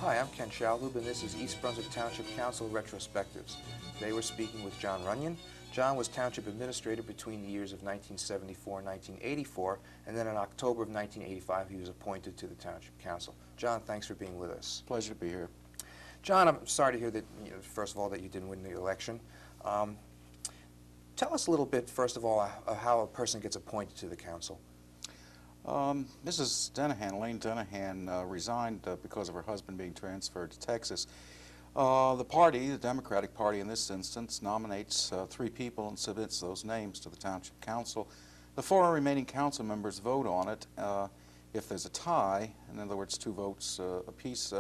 Hi, I'm Ken Schalhoub, and this is East Brunswick Township Council Retrospectives. Today we're speaking with John Runyon. John was Township Administrator between the years of 1974 and 1984, and then in October of 1985 he was appointed to the Township Council. John, thanks for being with us. Pleasure to be here. John, I'm sorry to hear that, first of all, that you didn't win the election. Tell us a little bit, first of all, how a person gets appointed to the council. Mrs. Denahan, Elaine Denahan, resigned because of her husband being transferred to Texas. The party, the Democratic Party in this instance, nominates 3 people and submits those names to the Township Council. The 4 remaining council members vote on it. If there's a tie, in other words 2 votes apiece,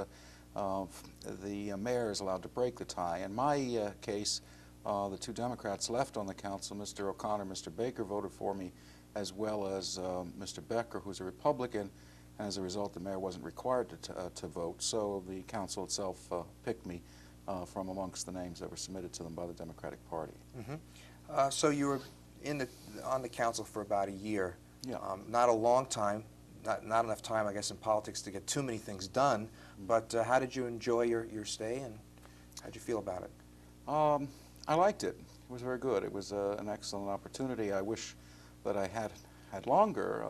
the mayor is allowed to break the tie. In my case, the 2 Democrats left on the council, Mr. O'Connor and Mr. Baker, voted for me, as well as Mr. Becker, who's a Republican, and as a result the mayor wasn't required to vote, so the council itself picked me from amongst the names that were submitted to them by the Democratic Party. Mm-hmm. So you were on the council for about a year. Yeah. Not a long time, not enough time, I guess, in politics to get too many things done, but how did you enjoy your stay, and how did you feel about it? I liked it. It was very good. It was an excellent opportunity. I wish that I had longer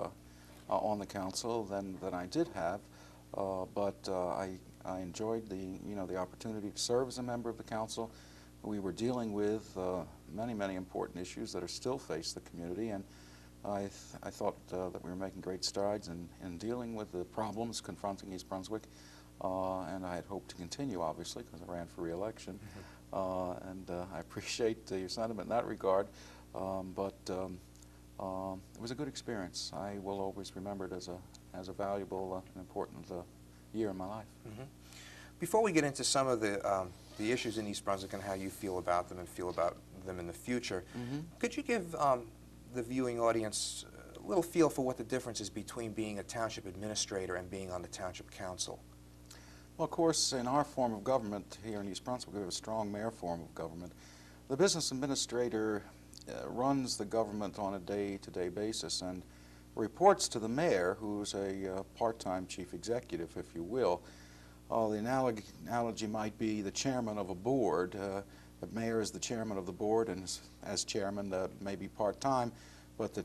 on the council than I did have, but I enjoyed the opportunity to serve as a member of the council. We were dealing with many important issues that are still face the community, and I thought that we were making great strides in dealing with the problems confronting East Brunswick, and I had hoped to continue, obviously, because I ran for re-election. Mm-hmm. And I appreciate your sentiment in that regard, but it was a good experience. I will always remember it as a valuable and important year in my life. Mm-hmm. Before we get into some of the issues in East Brunswick and how you feel about them and feel about them in the future, mm-hmm. could you give the viewing audience a little feel for what the difference is between being a township administrator and being on the township council? Well, of course, in our form of government here in East Brunswick, we have a strong mayor form of government. The business administrator runs the government on a day-to-day basis and reports to the mayor, who's a part-time chief executive, if you will. The analogy might be the chairman of a board. The mayor is the chairman of the board, and as chairman may be part-time, but the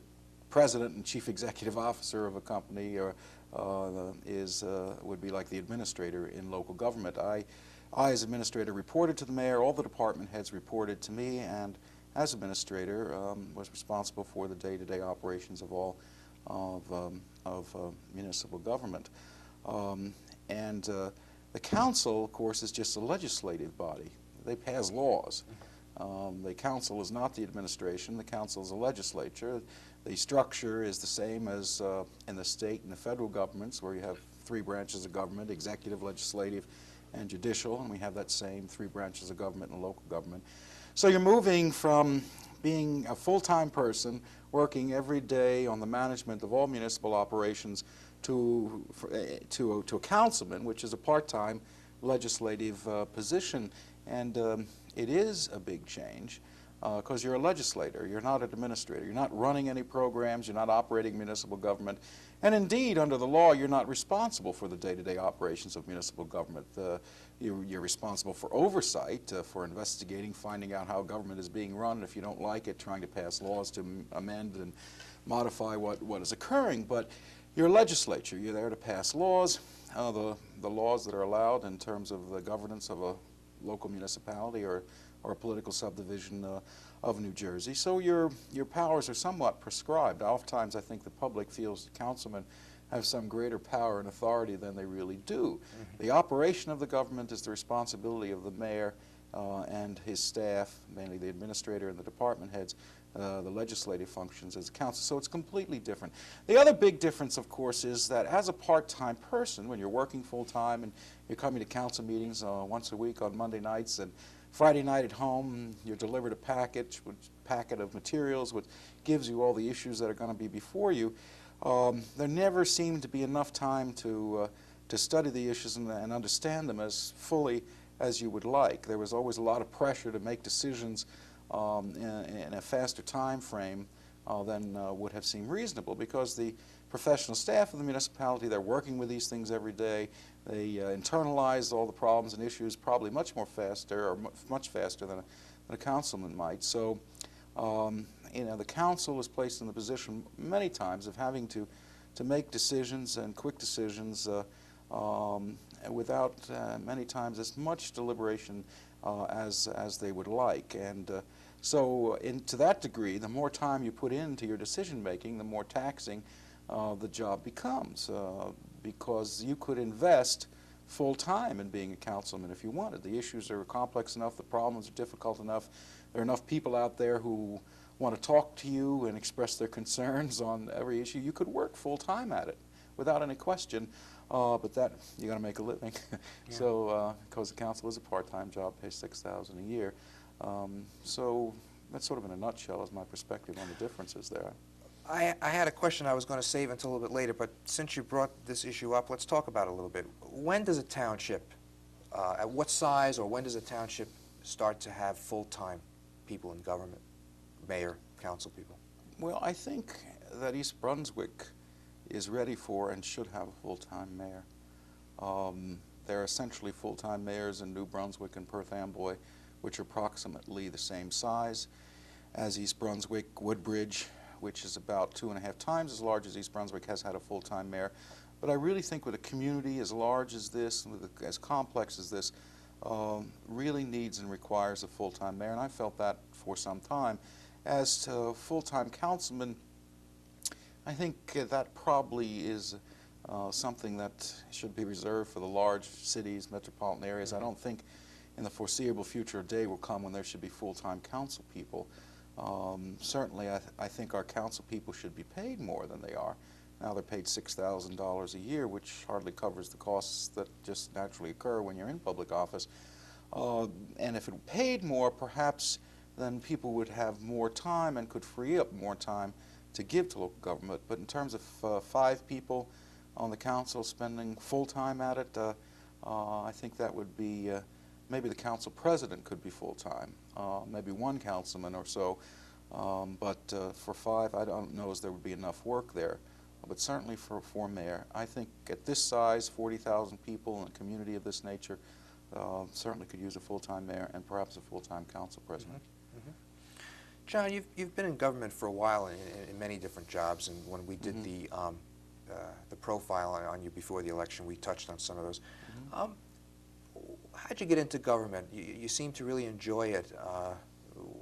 president and chief executive officer of a company would be like the administrator in local government. I as administrator reported to the mayor, all the department heads reported to me, and as administrator was responsible for the day-to-day operations of all of municipal government. The council, of course, is just a legislative body. They pass laws. The council is not the administration. The council is a legislature. The structure is the same as in the state and the federal governments, where you have 3 branches of government: executive, legislative, and judicial, and we have that same 3 branches of government in local government. So you're moving from being a full-time person working every day on the management of all municipal operations to a councilman, which is a part-time legislative position. And it is a big change because you're a legislator. You're not an administrator. You're not running any programs. You're not operating municipal government. And indeed, under the law, you're not responsible for the day-to-day operations of municipal government. You're responsible for oversight, for investigating, finding out how government is being run, and if you don't like it, trying to pass laws to amend and modify what is occurring. But you're a legislature. You're there to pass laws, the laws that are allowed in terms of the governance of a local municipality or a political subdivision of New Jersey. So your powers are somewhat prescribed. Oftentimes I think the public feels that councilmen have some greater power and authority than they really do. Mm-hmm. The operation of the government is the responsibility of the mayor and his staff, mainly the administrator and the department heads. The legislative functions as a council, so it's completely different. The other big difference, of course, is that as a part-time person, when you're working full-time and you're coming to council meetings once a week on Monday nights, and Friday night at home you're delivered a packet of materials which gives you all the issues that are going to be before you, there never seemed to be enough time to study the issues and understand them as fully as you would like. There was always a lot of pressure to make decisions in a faster time frame then would have seemed reasonable, because the professional staff of the municipality, they're working with these things every day. They internalize all the problems and issues probably much faster than a councilman might. So, the council is placed in the position many times of having to make decisions, and quick decisions, without many times as much deliberation as they would like. And so to that degree, the more time you put into your decision making, the more taxing the job becomes, because you could invest full time in being a councilman if you wanted. The issues are complex enough, the problems are difficult enough, there are enough people out there who want to talk to you and express their concerns on every issue. You could work full time at it without any question, but that you got to make a living. Yeah. So because the council is a part-time job, pays $6,000 a year. So that's sort of in a nutshell is my perspective on the differences there. I had a question I was going to save until a little bit later, but since you brought this issue up, let's talk about it a little bit. When does a township, at what size, or when does a township start to have full-time people in government, mayor, council people? Well, I think that East Brunswick is ready for and should have a full-time mayor. There are essentially full-time mayors in New Brunswick and Perth Amboy, which are approximately the same size as East Brunswick. Woodbridge, which is about 2.5 times as large as East Brunswick, has had a full-time mayor. But I really think with a community as large as this, and as complex as this, really needs and requires a full-time mayor, and I felt that for some time. As to full-time councilmen, I think that probably is something that should be reserved for the large cities, metropolitan areas. I don't think in the foreseeable future a day will come when there should be full-time council people. Certainly I think our council people should be paid more than they are. Now they're paid $6,000 a year, which hardly covers the costs that just naturally occur when you're in public office. And if it paid more, perhaps then people would have more time and could free up more time to give to local government. But in terms of 5 people on the council spending full time at it, I think that would be, maybe the council president could be full time, maybe 1 councilman or so, but for 5, I don't know as there would be enough work there. But certainly for mayor, I think at this size, 40,000 people in a community of this nature, certainly could use a full-time mayor and perhaps a full-time council president. Mm-hmm. John, you've been in government for a while in many different jobs, and when we did the profile on you before the election, we touched on some of those. How'd you get into government? You seem to really enjoy it.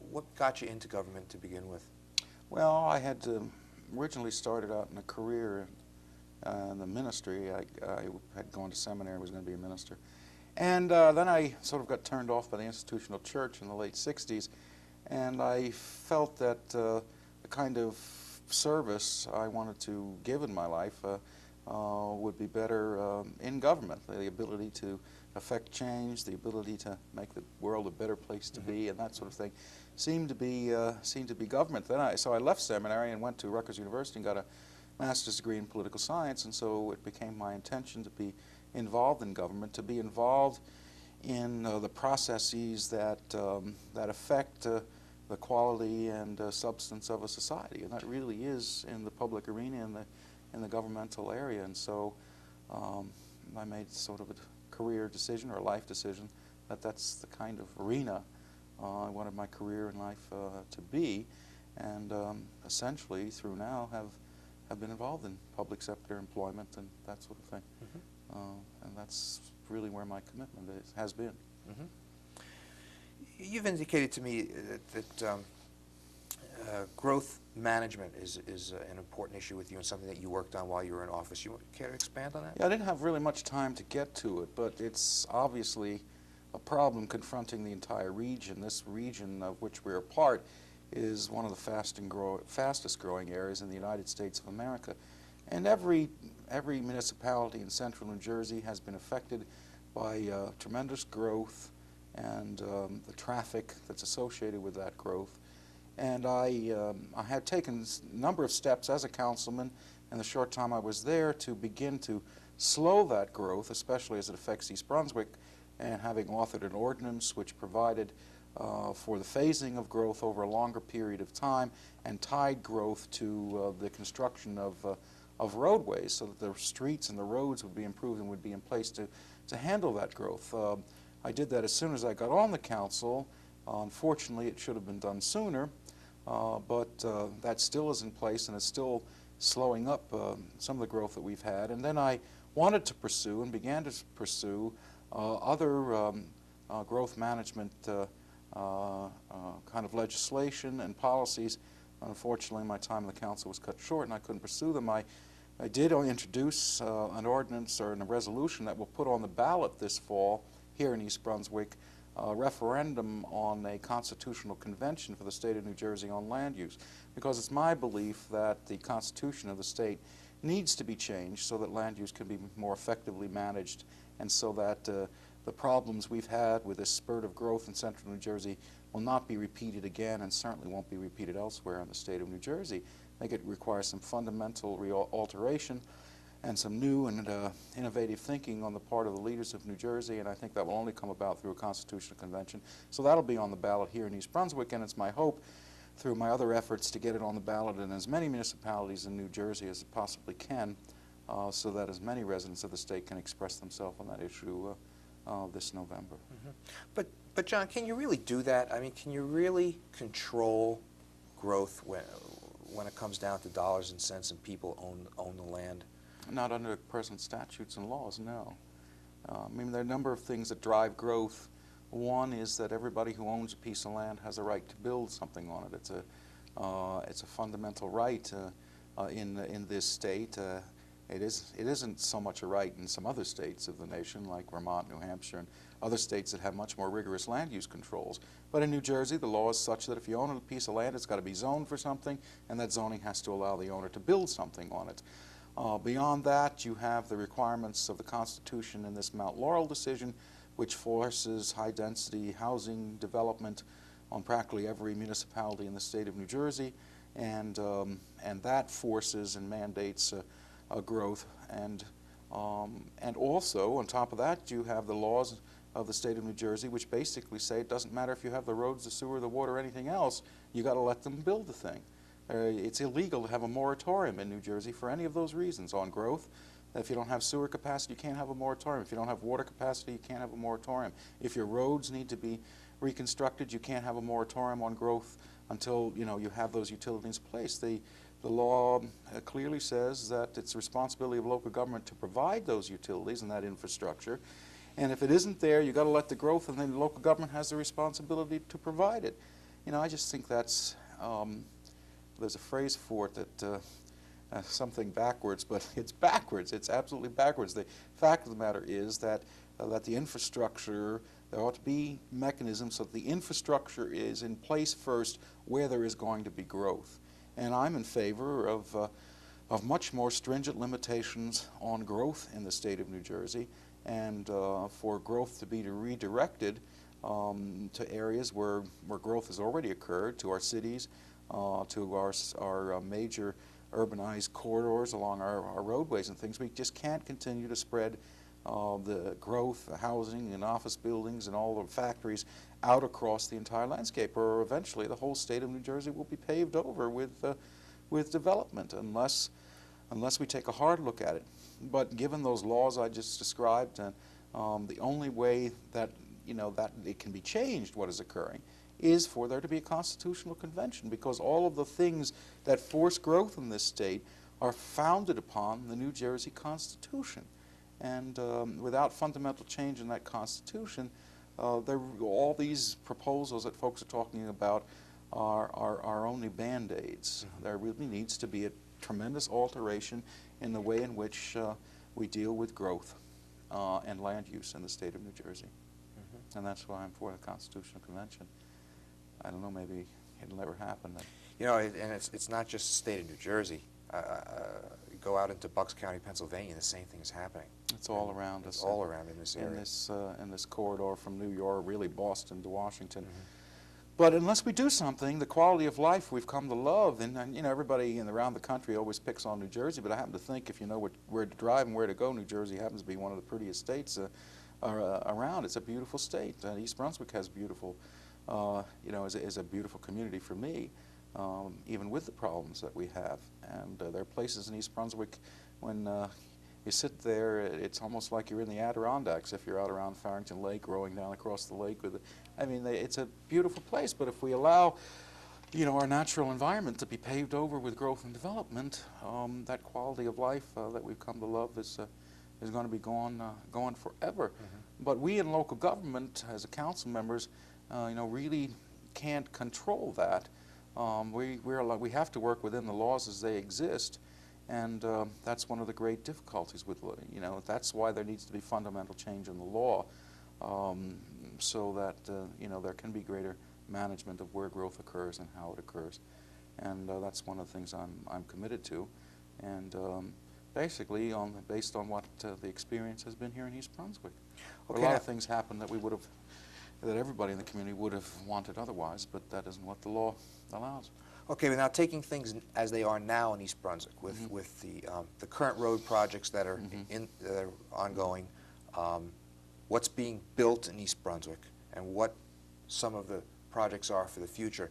What got you into government to begin with? Well, I had originally started out in a career in the ministry. I had gone to seminary, was going to be a minister. And then I sort of got turned off by the institutional church in the late 60s, and I felt that the kind of service I wanted to give in my life would be better in government. The ability to affect change, the ability to make the world a better place to be, and that sort of thing seemed to be government. So I left seminary and went to Rutgers University and got a master's degree in political science, and so it became my intention to be involved in government, to be involved in the processes that affect the quality and substance of a society, and that really is in the public arena, in the governmental area. And so I made sort of a career decision or a life decision that that's the kind of arena I wanted my career in life to be, and essentially through now have been involved in public sector employment and that sort of thing. And that's really where my commitment has been. You've indicated to me that growth management is an important issue with you and something that you worked on while you were in office. You care to expand on that? Yeah, I didn't have really much time to get to it, but it's obviously a problem confronting the entire region. This region of which we're a part is one of the fastest growing areas in the United States of America. And every municipality in central New Jersey has been affected by tremendous growth and the traffic that's associated with that growth. And I had taken a number of steps as a councilman in the short time I was there to begin to slow that growth, especially as it affects East Brunswick, and having authored an ordinance which provided for the phasing of growth over a longer period of time and tied growth to the construction of roadways so that the streets and the roads would be improved and would be in place to handle that growth. I did that as soon as I got on the council. Unfortunately, it should have been done sooner, but that still is in place and is still slowing up some of the growth that we've had. And then I wanted to pursue and began to pursue other growth management kind of legislation and policies. Unfortunately, my time in the council was cut short and I couldn't pursue them. I did introduce an ordinance or a resolution that will put on the ballot this fall here in East Brunswick a referendum on a constitutional convention for the state of New Jersey on land use, because it's my belief that the constitution of the state needs to be changed so that land use can be more effectively managed and so that the problems we've had with this spurt of growth in central New Jersey will not be repeated again and certainly won't be repeated elsewhere in the state of New Jersey. I think it requires some fundamental alteration and some new and innovative thinking on the part of the leaders of New Jersey, and I think that will only come about through a constitutional convention. So that'll be on the ballot here in East Brunswick, and it's my hope through my other efforts to get it on the ballot in as many municipalities in New Jersey as it possibly can, so that as many residents of the state can express themselves on that issue this November. Mm-hmm. But John, can you really do that? I mean, can you really control growth when it comes down to dollars and cents and people own the land? Not under present statutes and laws, no. I mean, there are a number of things that drive growth. One is that everybody who owns a piece of land has a right to build something on it. It's a fundamental right in this state. It isn't so much a right in some other states of the nation, like Vermont, New Hampshire, and other states that have much more rigorous land use controls. But in New Jersey, the law is such that if you own a piece of land, it's got to be zoned for something, and that zoning has to allow the owner to build something on it. Beyond that, you have the requirements of the Constitution in this Mount Laurel decision, which forces high-density housing development on practically every municipality in the state of New Jersey, and that forces and mandates growth. And also, on top of that, you have the laws of the state of New Jersey, which basically say it doesn't matter if you have the roads, the sewer, the water, or anything else, you got to let them build the thing. It's illegal to have a moratorium in New Jersey for any of those reasons on growth. If you don't have sewer capacity, you can't have a moratorium. If you don't have water capacity, you can't have a moratorium. If your roads need to be reconstructed, you can't have a moratorium on growth until you have those utilities in place. The law clearly says that it's the responsibility of local government to provide those utilities and that infrastructure. And if it isn't there, you've got to let the growth, and then the local government has the responsibility to provide it. I just think that's there's a phrase for it that something backwards, but it's backwards. It's absolutely backwards. The fact of the matter is that the infrastructure, there ought to be mechanisms so that the infrastructure is in place first where there is going to be growth. And I'm in favor of much more stringent limitations on growth in the state of New Jersey, and for growth to be redirected to areas where growth has already occurred, to our cities, to our major urbanized corridors along our roadways and things. We just can't continue to spread the growth, the housing and office buildings and all the factories out across the entire landscape, or eventually the whole state of New Jersey will be paved over with development unless we take a hard look at it. But given those laws I just described, the only way that that it can be changed, what is occurring, is for there to be a constitutional convention, because all of the things that force growth in this state are founded upon the New Jersey Constitution. And without fundamental change in that Constitution, all these proposals that folks are talking about are only Band-Aids. Mm-hmm. There really needs to be a tremendous alteration in the way in which we deal with growth and land use in the state of New Jersey. Mm-hmm. And that's why I'm for the Constitutional Convention. I don't know, maybe it'll never happen. And it's not just the state of New Jersey. Go out into Bucks County, Pennsylvania, the same thing is happening. It's all around us. It's all around in this area. In this corridor from New York, really Boston to Washington. Mm-hmm. But unless we do something, the quality of life we've come to love, and everybody around the country always picks on New Jersey, but I happen to think if you know where to drive and where to go, New Jersey happens to be one of the prettiest states around. It's a beautiful state. East Brunswick has beautiful you know, is a beautiful community for me, even with the problems that we have. And there are places in East Brunswick when you sit there, it's almost like you're in the Adirondacks if you're out around Farrington Lake, rowing down across the lake with it. I mean, it's a beautiful place, but if we allow, you know, our natural environment to be paved over with growth and development, that quality of life that we've come to love is going to be gone forever. Mm-hmm. But we in local government, as council members, you know, really can't control that. We have to work within the laws as they exist, and that's one of the great difficulties with, you know, that's why there needs to be fundamental change in the law, so that you know, there can be greater management of where growth occurs and how it occurs, and that's one of the things I'm committed to, and basically based on what the experience has been here in East Brunswick. Okay, A lot of things happen that that everybody in the community would have wanted otherwise, but that isn't what the law allows. Okay, but now taking things as they are now in East Brunswick, with Mm-hmm. with the current road projects that are Mm-hmm. that are ongoing, what's being built in East Brunswick, and what some of the projects are for the future,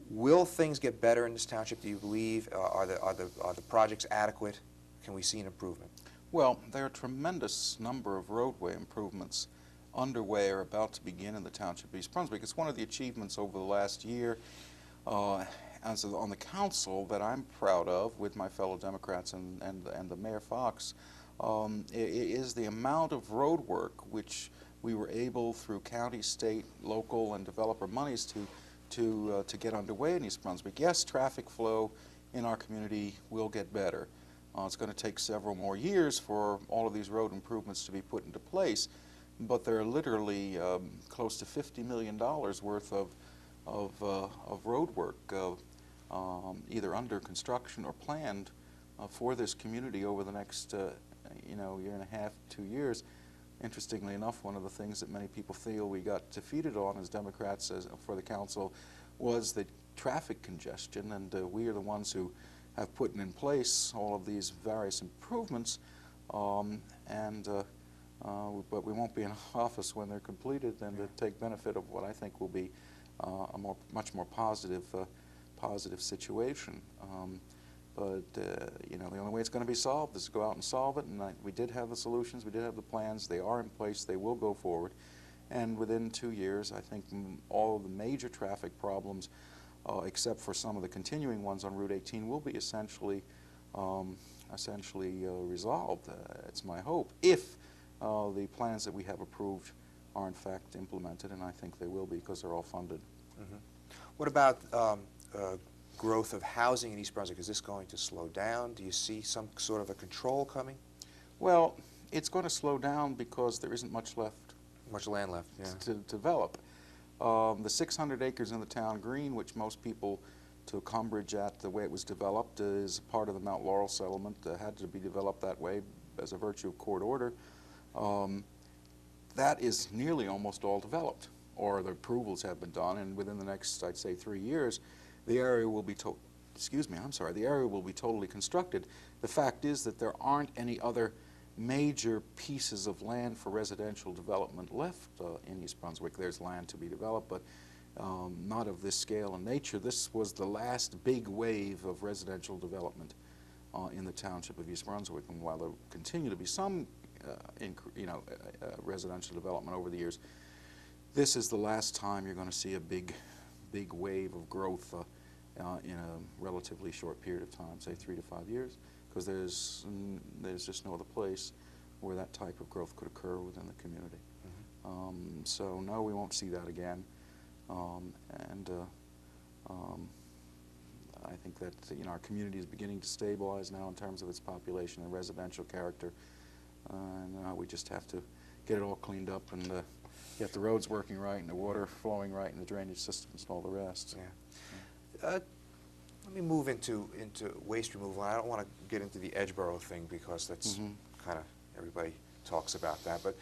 will things get better in this township? Do you believe? Are the projects adequate? Can we see an improvement? Well, there are a tremendous number of roadway improvements underway or about to begin in the township of East Brunswick. It's one of the achievements over the last year on the council that I'm proud of with my fellow Democrats and the Mayor Fox, is the amount of road work which we were able, through county, state, local, and developer monies, to get underway in East Brunswick. Yes, traffic flow in our community will get better. It's going to take several more years for all of these road improvements to be put into place, but there are literally close to $50 million worth of road work either under construction or planned for this community over the next you know, year and a half, 2 years. Interestingly enough, one of the things that many people feel we got defeated on as Democrats for the council was the traffic congestion, and we are the ones who have put in place all of these various improvements, but we won't be in office when they're completed, and to take benefit of what I think will be a much more positive situation. But you know, the only way it's going to be solved is to go out and solve it, and we did have the solutions, we did have the plans, they are in place, they will go forward, and within 2 years I think all of the major traffic problems, except for some of the continuing ones on Route 18, will be essentially resolved. It's my hope, if the plans that we have approved are in fact implemented, and I think they will be because they're all funded. Mm-hmm. What about growth of housing in East Brunswick? Is this going to slow down? Do you see some sort of a control coming? Well, it's going to slow down because there isn't much left. Much land left, yeah. To develop. The 600 acres in the town green, which most people took umbrage at the way it was developed, is part of the Mount Laurel settlement. Had to be developed that way as a virtue of court order. That is nearly almost all developed, or the approvals have been done, and within the next, I'd say, 3 years, the area will be the area will be totally constructed. The fact is that there aren't any other major pieces of land for residential development left in East Brunswick. There's land to be developed, but not of this scale and nature. This was the last big wave of residential development in the township of East Brunswick, and while there continue to be some residential development over the years, this is the last time you're going to see a big wave of growth in a relatively short period of time, say 3 to 5 years, because there's just no other place where that type of growth could occur within the community. Mm-hmm. So no, we won't see that again, I think that our community is beginning to stabilize now in terms of its population and residential character, and we just have to get it all cleaned up and get the roads working right and the water flowing right and the drainage systems and all the rest. Yeah. Let me move into waste removal. I don't want to get into the Edgeboro thing because that's kind of, everybody talks about that. But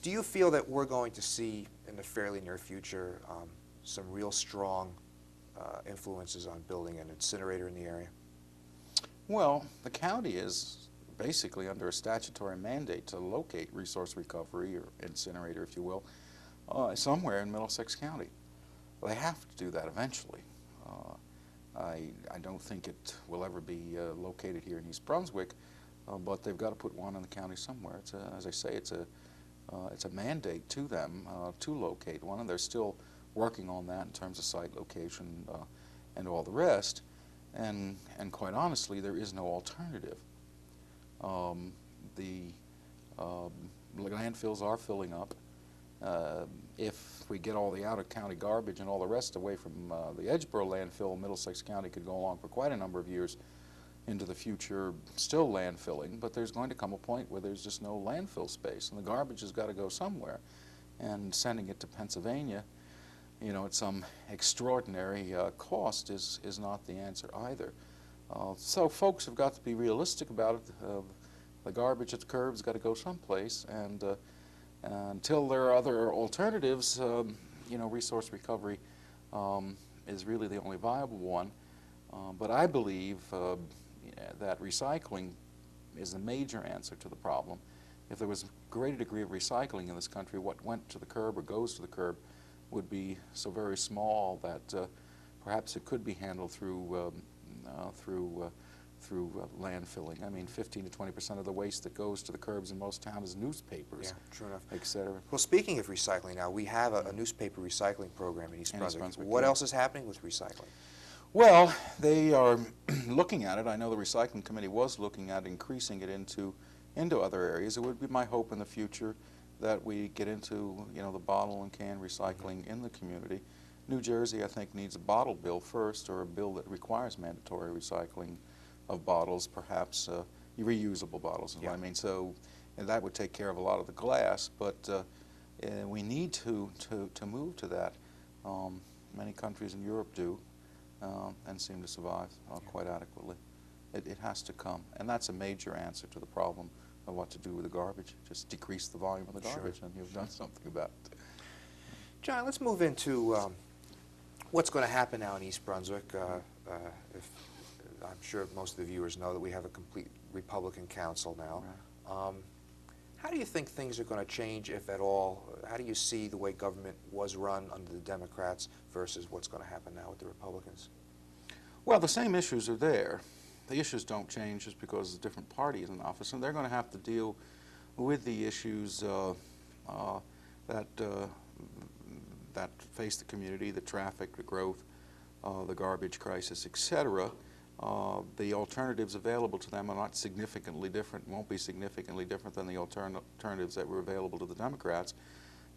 do you feel that we're going to see in the fairly near future some real strong influences on building an incinerator in the area? Well, the county is basically under a statutory mandate to locate resource recovery or incinerator, if you will, somewhere in Middlesex County. Well, they have to do that eventually. I don't think it will ever be located here in East Brunswick, but they've got to put one in the county somewhere. It's as I say, it's a mandate to them to locate one, and they're still working on that in terms of site location and all the rest. And quite honestly, there is no alternative. The landfills are filling up. If we get all the out-of-county garbage and all the rest away from the Edgeboro landfill, Middlesex County could go along for quite a number of years into the future still landfilling, but there's going to come a point where there's just no landfill space, and the garbage has got to go somewhere. And sending it to Pennsylvania, you know, at some extraordinary cost is not the answer either. So folks have got to be realistic about it. The garbage at the curb has got to go someplace, and until there are other alternatives, you know, resource recovery is really the only viable one. But I believe that recycling is a major answer to the problem. If there was a greater degree of recycling in this country, what went to the curb or goes to the curb would be so very small that perhaps it could be handled through landfilling. I mean, 15 to 20% of the waste that goes to the curbs in most towns is newspapers, Yeah, true enough. etc. Well, speaking of recycling now, we have a newspaper recycling program in East Brunswick. What yeah. else is happening with recycling? Well, they are looking at it. I know the recycling committee was looking at increasing it into other areas. It would be my hope in the future that we get into, you know, the bottle and can recycling in the community. New Jersey, I think, needs a bottle bill first, or a bill that requires mandatory recycling of bottles, perhaps reusable bottles is what I mean. So and that would take care of a lot of the glass, but we need to move to that. Many countries in Europe do and seem to survive quite adequately. It has to come, and that's a major answer to the problem of what to do with the garbage. Just decrease the volume of the garbage, and you've done something about it. John, let's move into what's going to happen now in East Brunswick. I'm sure most of the viewers know that we have a complete Republican council now. Right. How do you think things are going to change, if at all? How do you see the way government was run under the Democrats versus what's going to happen now with the Republicans? Well, the same issues are there. The issues don't change just because the different parties in office, and they're going to have to deal with the issues that face the community: the traffic, the growth, the garbage crisis, etc. The alternatives available to them are not significantly different, won't be significantly different than the alternatives that were available to the Democrats.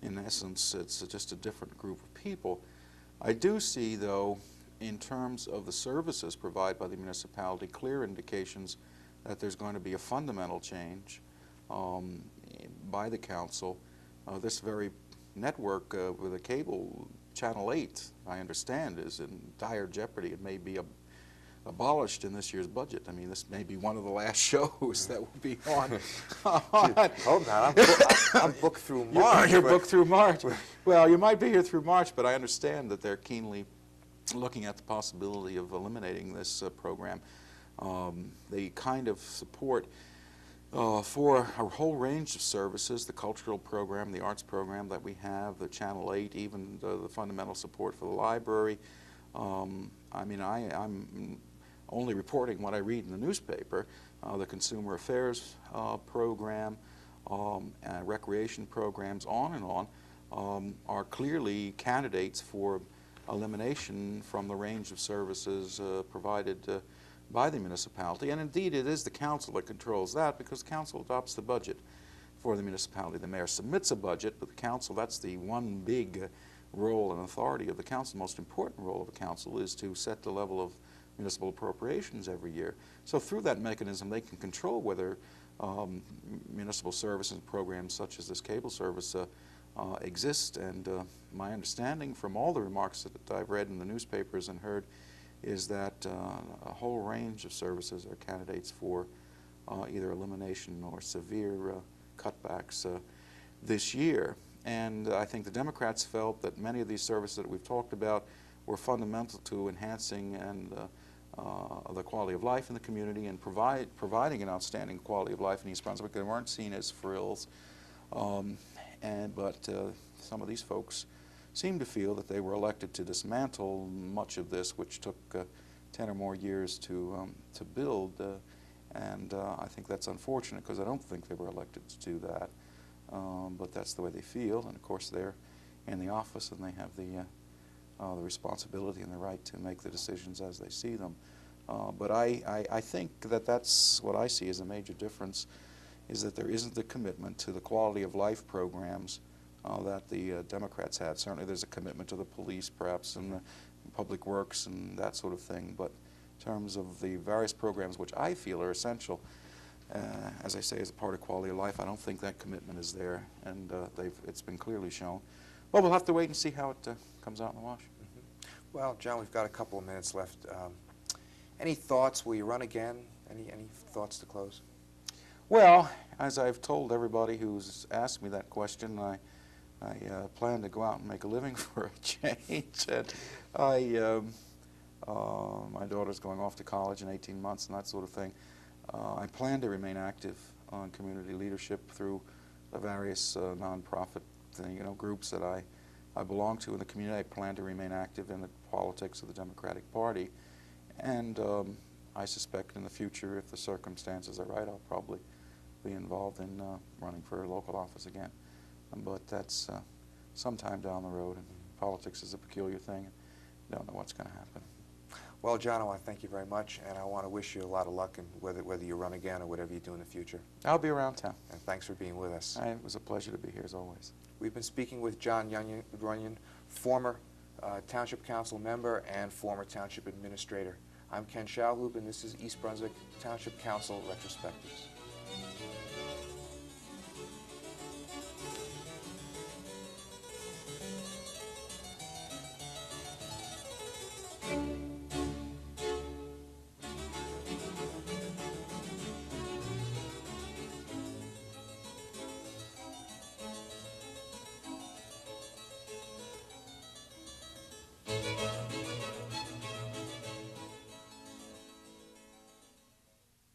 In essence, it's just a different group of people. I do see, though, in terms of the services provided by the municipality, clear indications that there's going to be a fundamental change by the council. This very network with a cable, Channel 8, I understand, is in dire jeopardy. It may be abolished in this year's budget. I mean, this may be one of the last shows that will be on. Hold on, I'm booked through March. You're booked through March. Well, you might be here through March, but I understand that they're keenly looking at the possibility of eliminating this program. The kind of support for a whole range of services, the cultural program, the arts program that we have, the Channel 8, even the fundamental support for the library. I mean, I'm only reporting what I read in the newspaper. The consumer affairs program, recreation programs, on and on, are clearly candidates for elimination from the range of services provided by the municipality. And indeed, it is the council that controls that, because the council adopts the budget for the municipality. The mayor submits a budget, but the council, that's the one big role and authority of the council. The most important role of the council is to set the level of municipal appropriations every year. So through that mechanism, they can control whether municipal services and programs such as this cable service exist. And my understanding from all the remarks that I've read in the newspapers and heard is that a whole range of services are candidates for either elimination or severe cutbacks this year. And I think the Democrats felt that many of these services that we've talked about were fundamental to enhancing and the quality of life in the community and providing an outstanding quality of life in East Brunswick. They weren't seen as frills. But some of these folks seem to feel that they were elected to dismantle much of this, which took 10 or more years to build, and I think that's unfortunate because I don't think they were elected to do that, but that's the way they feel, and of course they're in the office and they have the responsibility and the right to make the decisions as they see them. But I think that that's what I see as a major difference, is that there isn't the commitment to the quality of life programs that the Democrats had. Certainly there's a commitment to the police, perhaps, and the public works and that sort of thing, but in terms of the various programs which I feel are essential, as I say, as a part of quality of life, I don't think that commitment is there, and it's been clearly shown. But we'll have to wait and see how it comes out in the wash. Mm-hmm. Well, John, we've got a couple of minutes left. Any thoughts? Will you run again? Any thoughts to close? Well, as I've told everybody who's asked me that question, I plan to go out and make a living for a change. And my daughter's going off to college in 18 months and that sort of thing. I plan to remain active on community leadership through the various nonprofit groups that I belong to in the community. I plan to remain active in the politics of the Democratic Party. And I suspect in the future, if the circumstances are right, I'll probably be involved in running for a local office again. But that's sometime down the road, and politics is a peculiar thing, and you don't know what's going to happen. Well, John, I want to thank you very much, and I want to wish you a lot of luck in whether you run again or whatever you do in the future. I'll be around town. And thanks for being with us. It was a pleasure to be here, as always. We've been speaking with John Runyon, former Township Council member and former Township Administrator. I'm Ken Schalhoub, and this is East Brunswick Township Council Retrospectives.